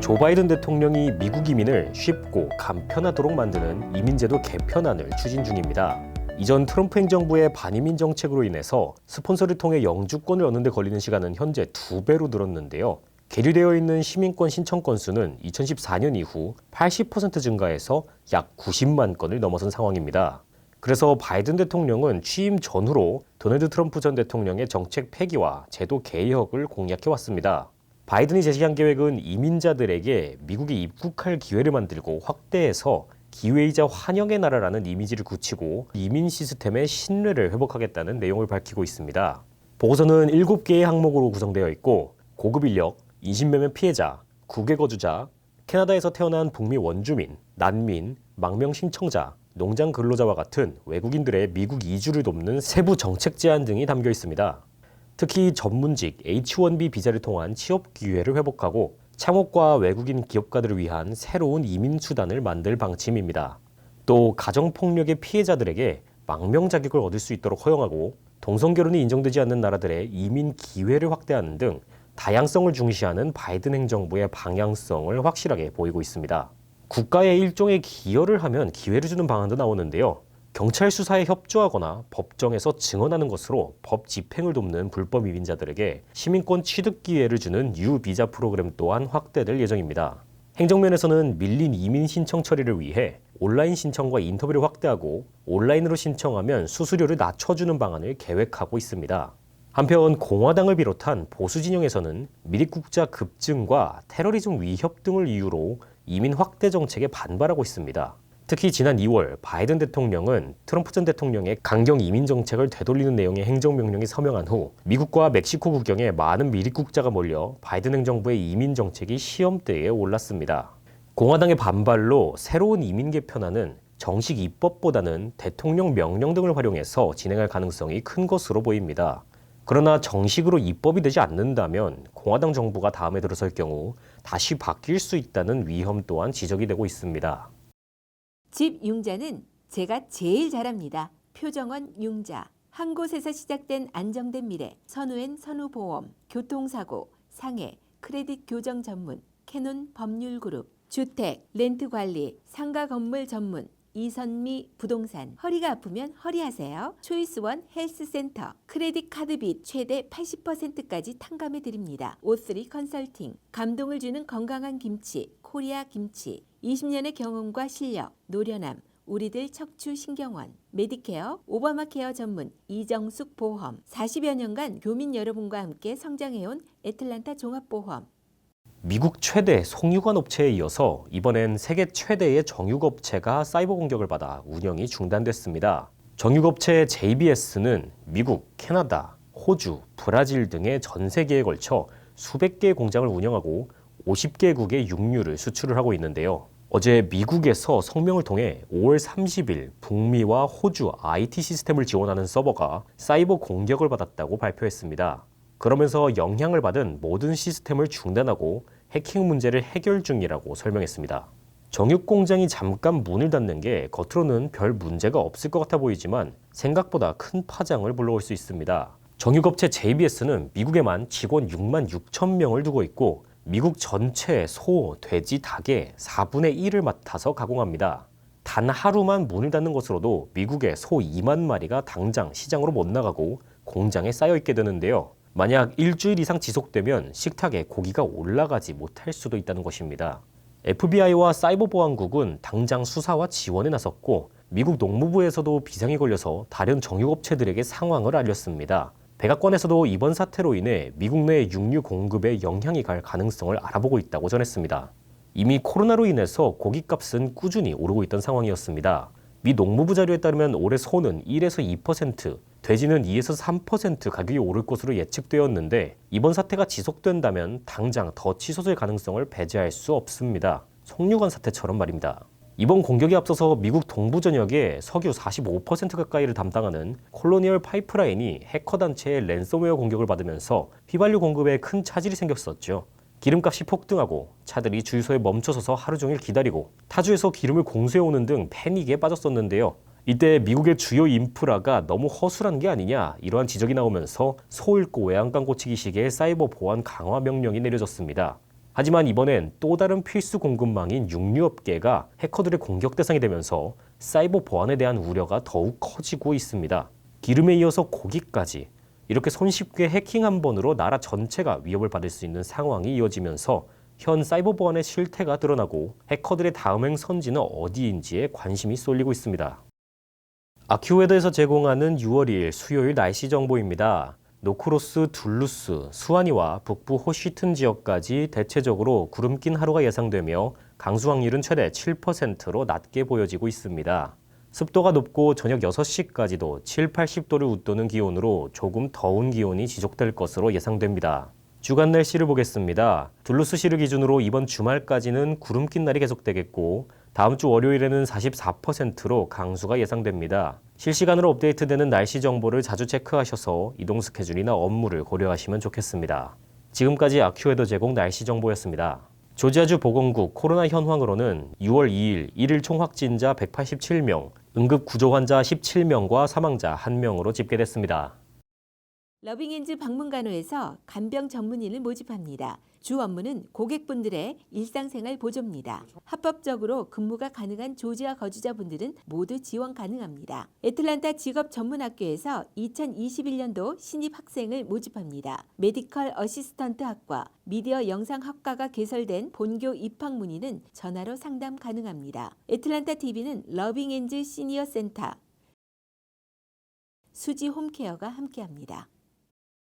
조 바이든 대통령이 미국 이민을 쉽고 간편하도록 만드는 이민제도 개편안을 추진 중입니다. 이전 트럼프 행정부의 반이민 정책으로 인해서 스폰서를 통해 영주권을 얻는 데 걸리는 시간은 현재 2배로 늘었는데요. 계류되어 있는 시민권 신청 건수는 2014년 이후 80% 증가해서 약 90만 건을 넘어선 상황입니다. 그래서 바이든 대통령은 취임 전후로 도널드 트럼프 전 대통령의 정책 폐기와 제도 개혁을 공약해왔습니다. 바이든이 제시한 계획은 이민자들에게 미국에 입국할 기회를 만들고 확대해서 기회이자 환영의 나라라는 이미지를 굳히고 이민 시스템의 신뢰를 회복하겠다는 내용을 밝히고 있습니다. 보고서는 7개의 항목으로 구성되어 있고 고급 인력, 인신매매 피해자, 국외 거주자, 캐나다에서 태어난 북미 원주민, 난민, 망명 신청자, 농장 근로자와 같은 외국인들의 미국 이주를 돕는 세부 정책 제안 등이 담겨 있습니다. 특히 전문직 H-1B 비자를 통한 취업 기회를 회복하고 창업과 외국인 기업가들을 위한 새로운 이민 수단을 만들 방침입니다. 또 가정폭력의 피해자들에게 망명 자격을 얻을 수 있도록 허용하고 동성결혼이 인정되지 않는 나라들의 이민 기회를 확대하는 등 다양성을 중시하는 바이든 행정부의 방향성을 확실하게 보이고 있습니다. 국가에 일종의 기여를 하면 기회를 주는 방안도 나오는데요. 경찰 수사에 협조하거나 법정에서 증언하는 것으로 법 집행을 돕는 불법 이민자들에게 시민권 취득 기회를 주는 유비자 프로그램 또한 확대될 예정입니다. 행정면에서는 밀린 이민 신청 처리를 위해 온라인 신청과 인터뷰를 확대하고 온라인으로 신청하면 수수료를 낮춰주는 방안을 계획하고 있습니다. 한편 공화당을 비롯한 보수 진영에서는 미입국자 급증과 테러리즘 위협 등을 이유로 이민 확대 정책에 반발하고 있습니다. 특히 지난 2월 바이든 대통령은 트럼프 전 대통령의 강경 이민 정책을 되돌리는 내용의 행정명령이 서명한 후 미국과 멕시코 국경에 많은 미입국자가 몰려 바이든 행정부의 이민 정책이 시험대에 올랐습니다. 공화당의 반발로 새로운 이민 개편안은 정식 입법보다는 대통령 명령 등을 활용해서 진행할 가능성이 큰 것으로 보입니다. 그러나 정식으로 입법이 되지 않는다면 공화당 정부가 다음에 들어설 경우 다시 바뀔 수 있다는 위험 또한 지적이 되고 있습니다. 집 융자는 제가 제일 잘합니다. 표정원 융자. 한 곳에서 시작된 안정된 미래. 선우엔 선우보험. 교통사고, 상해, 크레딧 교정 전문. 캐논 법률그룹. 주택, 렌트관리, 상가 건물 전문. 이선미 부동산. 허리가 아프면 허리하세요. 초이스원 헬스센터. 크레딧 카드 빚 최대 80%까지 탕감해 드립니다. O3 컨설팅. 감동을 주는 건강한 김치. 코리아 김치. 20년의 경험과 실력. 노련함. 우리들 척추신경원. 메디케어. 오바마케어 전문. 이정숙 보험. 40여 년간 교민 여러분과 함께 성장해온 애틀란타 종합보험. 미국 최대 송유관 업체에 이어서 이번엔 세계 최대의 정육업체가 사이버 공격을 받아 운영이 중단됐습니다. 정육업체 JBS는 미국, 캐나다, 호주, 브라질 등의 전 세계에 걸쳐 수백 개의 공장을 운영하고 50개국의 육류를 수출을 하고 있는데요. 어제 미국에서 성명을 통해 5월 30일 북미와 호주 IT 시스템을 지원하는 서버가 사이버 공격을 받았다고 발표했습니다. 그러면서 영향을 받은 모든 시스템을 중단하고 해킹 문제를 해결 중이라고 설명했습니다. 정육 공장이 잠깐 문을 닫는 게 겉으로는 별 문제가 없을 것 같아 보이지만 생각보다 큰 파장을 불러올 수 있습니다. 정육업체 JBS는 미국에만 직원 6만 6천 명을 두고 있고 미국 전체 소, 돼지, 닭의 4분의 1을 맡아서 가공합니다. 단 하루만 문을 닫는 것으로도 미국의 소 2만 마리가 당장 시장으로 못 나가고 공장에 쌓여 있게 되는데요. 만약 일주일 이상 지속되면 식탁에 고기가 올라가지 못할 수도 있다는 것입니다. FBI와 사이버보안국은 당장 수사와 지원에 나섰고 미국 농무부에서도 비상이 걸려서 다른 정육업체들에게 상황을 알렸습니다. 백악관에서도 이번 사태로 인해 미국 내 육류 공급에 영향이 갈 가능성을 알아보고 있다고 전했습니다. 이미 코로나로 인해서 고기값은 꾸준히 오르고 있던 상황이었습니다. 미 농무부 자료에 따르면 올해 소는 1에서 2%, 돼지는 2에서 3% 가격이 오를 것으로 예측되었는데 이번 사태가 지속된다면 당장 더 치솟을 가능성을 배제할 수 없습니다. 송유관 사태처럼 말입니다. 이번 공격에 앞서서 미국 동부 전역에 석유 45% 가까이를 담당하는 콜로니얼 파이프라인이 해커단체의 랜섬웨어 공격을 받으면서 휘발유 공급에 큰 차질이 생겼었죠. 기름값이 폭등하고 차들이 주유소에 멈춰서서 하루 종일 기다리고 타주에서 기름을 공수해오는 등 패닉에 빠졌었는데요. 이때 미국의 주요 인프라가 너무 허술한 게 아니냐 이러한 지적이 나오면서 소 읽고 외양간 고치기 식의 사이버 보안 강화 명령이 내려졌습니다. 하지만 이번엔 또 다른 필수 공급망인 육류업계가 해커들의 공격 대상이 되면서 사이버 보안에 대한 우려가 더욱 커지고 있습니다. 기름에 이어서 고기까지 이렇게 손쉽게 해킹 한 번으로 나라 전체가 위협을 받을 수 있는 상황이 이어지면서 현 사이버 보안의 실태가 드러나고 해커들의 다음행 선지는 어디인지에 관심이 쏠리고 있습니다. 아큐웨더에서 제공하는 6월 2일 수요일 날씨 정보입니다. 노크로스, 둘루스, 수완이와 북부 호시튼 지역까지 대체적으로 구름 낀 하루가 예상되며 강수 확률은 최대 7%로 낮게 보여지고 있습니다. 습도가 높고 저녁 6시까지도 7, 80도를 웃도는 기온으로 조금 더운 기온이 지속될 것으로 예상됩니다. 주간 날씨를 보겠습니다. 둘루스시를 기준으로 이번 주말까지는 구름 낀 날이 계속되겠고 다음 주 월요일에는 44%로 강수가 예상됩니다. 실시간으로 업데이트되는 날씨 정보를 자주 체크하셔서 이동 스케줄이나 업무를 고려하시면 좋겠습니다. 지금까지 아큐웨더 제공 날씨 정보였습니다. 조지아주 보건국 코로나 현황으로는 6월 2일 1일 총 확진자 187명, 응급 구조 환자 17명과 사망자 1명으로 집계됐습니다. 러빙엔즈 방문간호에서 간병 전문의를 모집합니다. 주 업무는 고객분들의 일상생활 보조입니다. 합법적으로 근무가 가능한 조지아 거주자분들은 모두 지원 가능합니다. 애틀란타 직업전문학교에서 2021년도 신입 학생을 모집합니다. 메디컬 어시스턴트 학과, 미디어 영상학과가 개설된 본교 입학 문의는 전화로 상담 가능합니다. 애틀란타 TV는 러빙엔즈 시니어 센터, 수지 홈케어가 함께합니다.